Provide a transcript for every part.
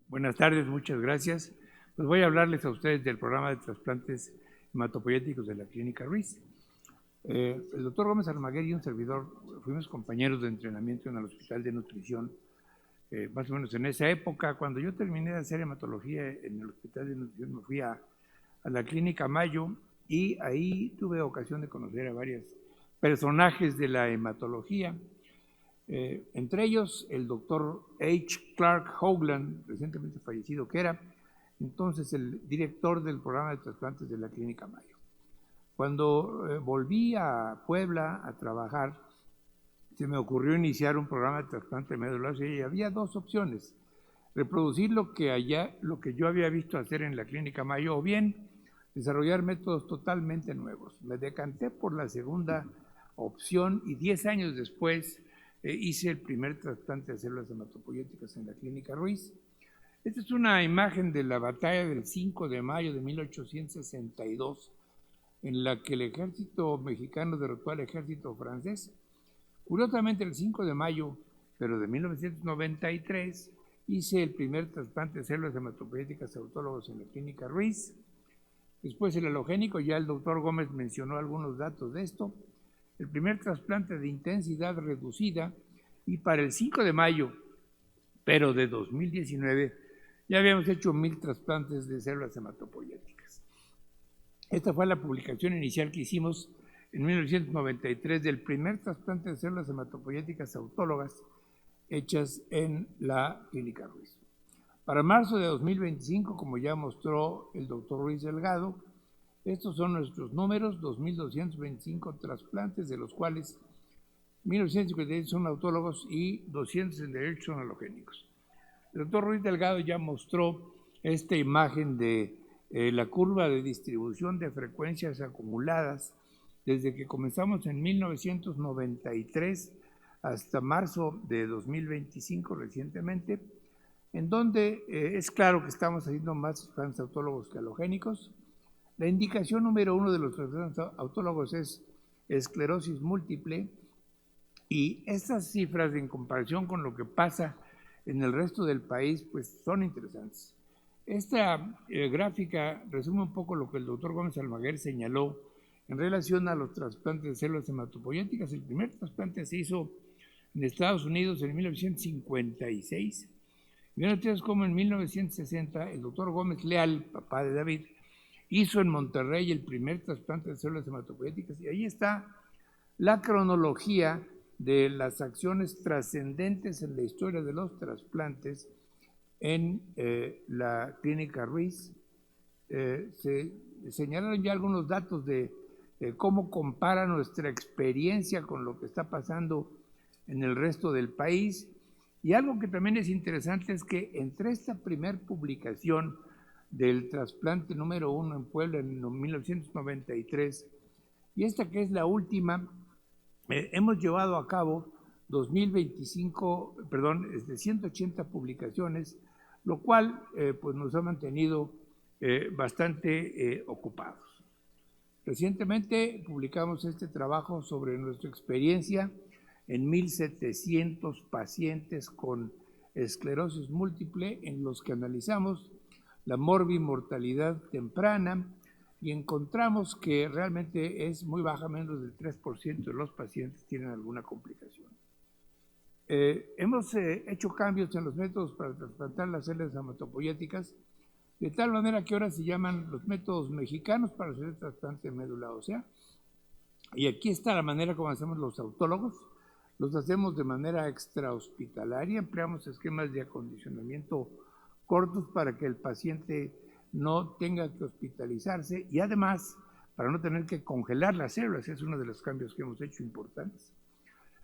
Buenas tardes, muchas gracias. Pues voy a hablarles a ustedes del programa de trasplantes hematopoyéticos de la Clínica Ruiz. El doctor Gómez Almaguer y un servidor fuimos compañeros de entrenamiento en el Hospital de Nutrición, más o menos en esa época. Cuando yo terminé de hacer hematología en el Hospital de Nutrición, me fui a la Clínica Mayo y ahí tuve ocasión de conocer a varios personajes de la hematología. Entre ellos el doctor H. Clark Hoagland, recientemente fallecido, que era entonces el director del programa de trasplantes de la Clínica Mayo. Cuando volví a Puebla a trabajar, se me ocurrió iniciar un programa de trasplante de médula ósea y había dos opciones: reproducir lo que yo había visto hacer en la Clínica Mayo, o bien desarrollar métodos totalmente nuevos. Me decanté por la segunda opción y 10 años después hice el primer trasplante de células hematopoyéticas en la Clínica Ruiz. Esta es una imagen de la batalla del 5 de mayo de 1862, en la que el ejército mexicano derrotó al ejército francés. Curiosamente, el 5 de mayo, pero de 1993, hice el primer trasplante de células hematopoyéticas autólogas en la Clínica Ruiz. Después el halogénico, ya el doctor Gómez mencionó algunos datos de esto. El primer trasplante de intensidad reducida, y para el 5 de mayo, pero de 2019, ya habíamos hecho 1000 trasplantes de células hematopoyéticas. Esta fue la publicación inicial que hicimos en 1993 del primer trasplante de células hematopoyéticas autólogas hechas en la Clínica Ruiz. Para marzo de 2025, como ya mostró el doctor Ruiz Delgado, estos son nuestros números: 2.225 trasplantes, de los cuales 1.958 son autólogos y 268 son halogénicos. El doctor Ruiz Delgado ya mostró esta imagen de la curva de distribución de frecuencias acumuladas desde que comenzamos en 1993 hasta marzo de 2025 recientemente, en donde es claro que estamos haciendo más trasplantes autólogos que halogénicos. La indicación número 1 de los trasplantes autólogos es esclerosis múltiple, y estas cifras, en comparación con lo que pasa en el resto del país, pues son interesantes. Esta gráfica resume un poco lo que el doctor Gómez Almaguer señaló en relación a los trasplantes de células hematopoyéticas. El primer trasplante se hizo en Estados Unidos en 1956. Miren ustedes cómo en 1960 el doctor Gómez Leal, papá de David, hizo en Monterrey el primer trasplante de células hematopoyéticas, y ahí está la cronología de las acciones trascendentes en la historia de los trasplantes en la Clínica Ruiz. Se señalaron ya algunos datos de cómo compara nuestra experiencia con lo que está pasando en el resto del país. Y algo que también es interesante es que entre esta primer publicación del trasplante número 1 en Puebla en 1993 y esta que es la última, hemos llevado a cabo 180 publicaciones, lo cual pues nos ha mantenido bastante ocupados. Recientemente publicamos este trabajo sobre nuestra experiencia en 1.700 pacientes con esclerosis múltiple, en los que analizamos la morbimortalidad temprana, y encontramos que realmente es muy baja, menos del 3% de los pacientes tienen alguna complicación. Hemos hecho cambios en los métodos para trasplantar las células hematopoyéticas, de tal manera que ahora se llaman los métodos mexicanos para hacer el trasplante de médula ósea. Y aquí está la manera como hacemos los autólogos. Los hacemos de manera extrahospitalaria, empleamos esquemas de acondicionamiento cortos para que el paciente no tenga que hospitalizarse, y además para no tener que congelar las células. Es uno de los cambios que hemos hecho importantes.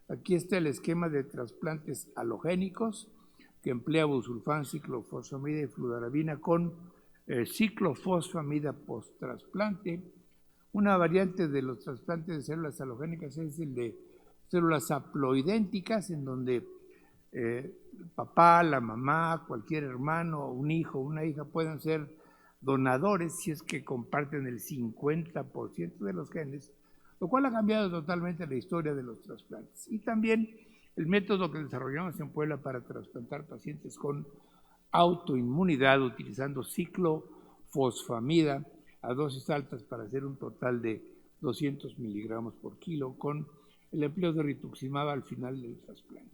Aquí está el esquema de trasplantes halogénicos, que emplea busulfán, ciclofosfamida y fludarabina con ciclofosfamida post-trasplante. Una variante de los trasplantes de células halogénicas es el de células haploidénticas, en donde papá, la mamá, cualquier hermano, un hijo, una hija pueden ser donadores si es que comparten el 50% de los genes, lo cual ha cambiado totalmente la historia de los trasplantes. Y también el método que desarrollamos en Puebla para trasplantar pacientes con autoinmunidad utilizando ciclofosfamida a dosis altas para hacer un total de 200 miligramos por kilo con el empleo de rituximab al final del trasplante.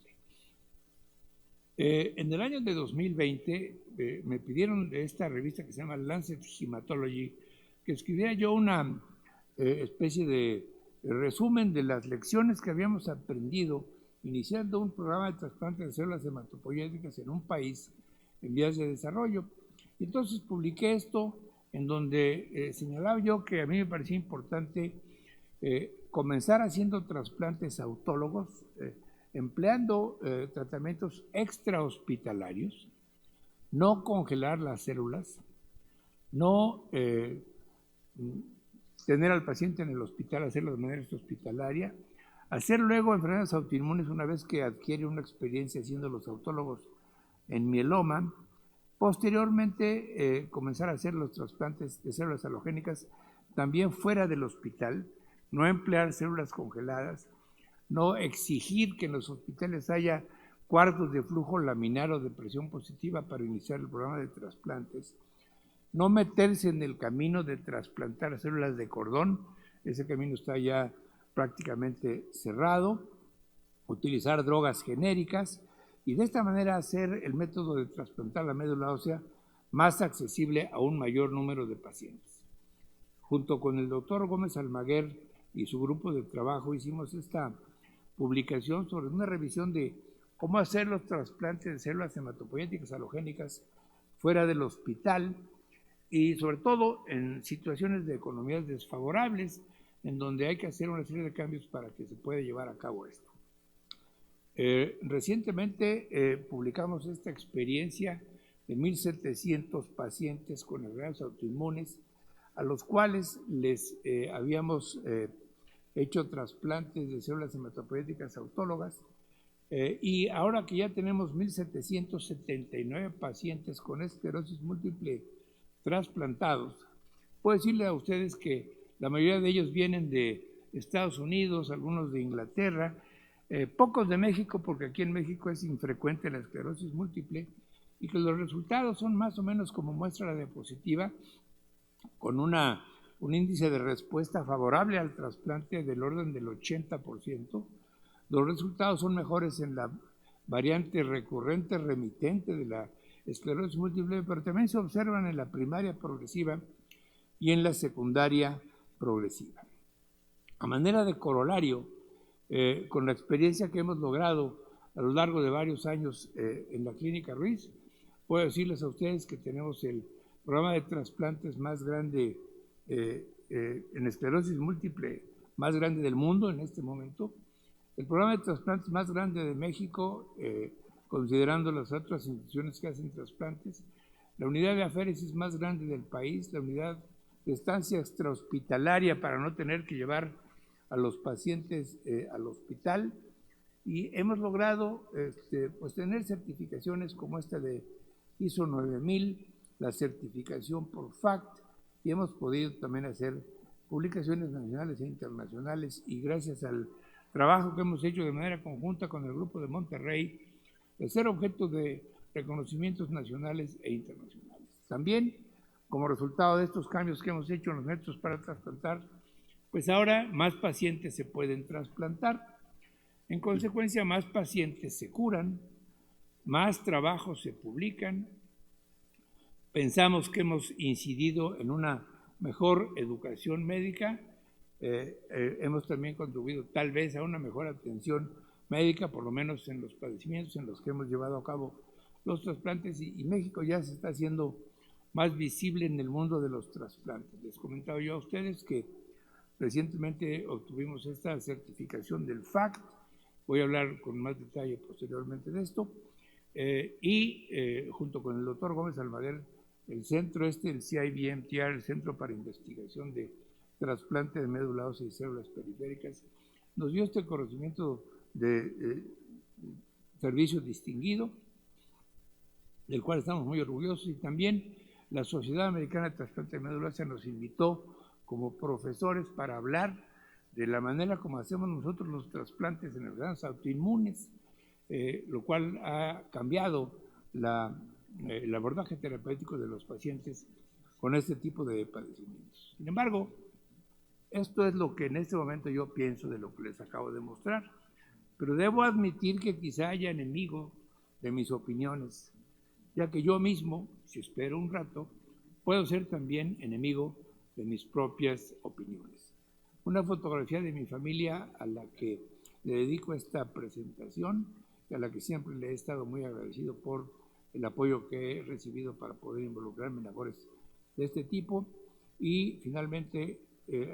En el año de 2020 me pidieron de esta revista que se llama Lancet Hematology que escribiera yo una especie de resumen de las lecciones que habíamos aprendido iniciando un programa de trasplante de células hematopoyéticas en un país en vías de desarrollo. Y entonces publiqué esto en donde señalaba yo que a mí me parecía importante comenzar haciendo trasplantes autólogos, empleando tratamientos extrahospitalarios, no congelar las células, no tener al paciente en el hospital, hacerlo de manera hospitalaria, hacer luego enfermedades autoinmunes una vez que adquiere una experiencia haciendo los autólogos en mieloma, posteriormente comenzar a hacer los trasplantes de células halogénicas también fuera del hospital, no emplear células congeladas, no exigir que en los hospitales haya cuartos de flujo laminar o de presión positiva para iniciar el programa de trasplantes, no meterse en el camino de trasplantar células de cordón, ese camino está ya prácticamente cerrado, utilizar drogas genéricas y de esta manera hacer el método de trasplantar la médula ósea más accesible a un mayor número de pacientes. Junto con el doctor Gómez Almaguer y su grupo de trabajo hicimos esta publicación sobre una revisión de cómo hacer los trasplantes de células hematopoyéticas halogénicas fuera del hospital y sobre todo en situaciones de economías desfavorables en donde hay que hacer una serie de cambios para que se pueda llevar a cabo esto. Recientemente publicamos esta experiencia de 1,700 pacientes con enfermedades autoinmunes a los cuales les habíamos hecho trasplantes de células hematopoyéticas autólogas y ahora que ya tenemos 1,779 pacientes con esclerosis múltiple trasplantados, puedo decirle a ustedes que la mayoría de ellos vienen de Estados Unidos, algunos de Inglaterra, pocos de México, porque aquí en México es infrecuente la esclerosis múltiple, y que los resultados son más o menos como muestra la diapositiva, con un índice de respuesta favorable al trasplante del orden del 80%. Los resultados son mejores en la variante recurrente remitente de la esclerosis múltiple, pero también se observan en la primaria progresiva y en la secundaria progresiva. A manera de corolario, con la experiencia que hemos logrado a lo largo de varios años en la Clínica Ruiz, puedo decirles a ustedes que tenemos el programa de trasplantes más grande en esclerosis múltiple, más grande del mundo en este momento, el programa de trasplantes más grande de México, considerando las otras instituciones que hacen trasplantes, la unidad de aféresis más grande del país, la unidad de estancia extrahospitalaria para no tener que llevar a los pacientes al hospital, y hemos logrado pues tener certificaciones como esta de ISO 9000, la certificación por FACT, y hemos podido también hacer publicaciones nacionales e internacionales, y gracias al trabajo que hemos hecho de manera conjunta con el Grupo de Monterrey, de ser objeto de reconocimientos nacionales e internacionales. También, como resultado de estos cambios que hemos hecho en los métodos para trasplantar, pues ahora más pacientes se pueden trasplantar. En consecuencia, más pacientes se curan, más trabajos se publican. Pensamos que hemos incidido en una mejor educación médica, hemos también contribuido tal vez a una mejor atención médica, por lo menos en los padecimientos en los que hemos llevado a cabo los trasplantes, y México ya se está haciendo más visible en el mundo de los trasplantes. Les comentaba yo a ustedes que recientemente obtuvimos esta certificación del FACT, voy a hablar con más detalle posteriormente de esto, y junto con el doctor Gómez Almaguer, el centro el CIBMTR, el Centro para Investigación de Trasplante de Médula Ósea y Células Periféricas, nos dio este reconocimiento de servicio distinguido, del cual estamos muy orgullosos, y también la Sociedad Americana de Trasplante de Médula Ósea nos invitó como profesores para hablar de la manera como hacemos nosotros los trasplantes en enfermedades autoinmunes, lo cual ha cambiado la el abordaje terapéutico de los pacientes con este tipo de padecimientos. Sin embargo, esto es lo que en este momento yo pienso de lo que les acabo de mostrar, pero debo admitir que quizá haya enemigo de mis opiniones, ya que yo mismo, si espero un rato, puedo ser también enemigo de mis propias opiniones. Una fotografía de mi familia a la que le dedico esta presentación y a la que siempre le he estado muy agradecido por el apoyo que he recibido para poder involucrarme en labores de este tipo. Y finalmente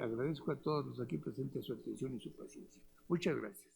agradezco a todos los aquí presentes su atención y su paciencia. Muchas gracias.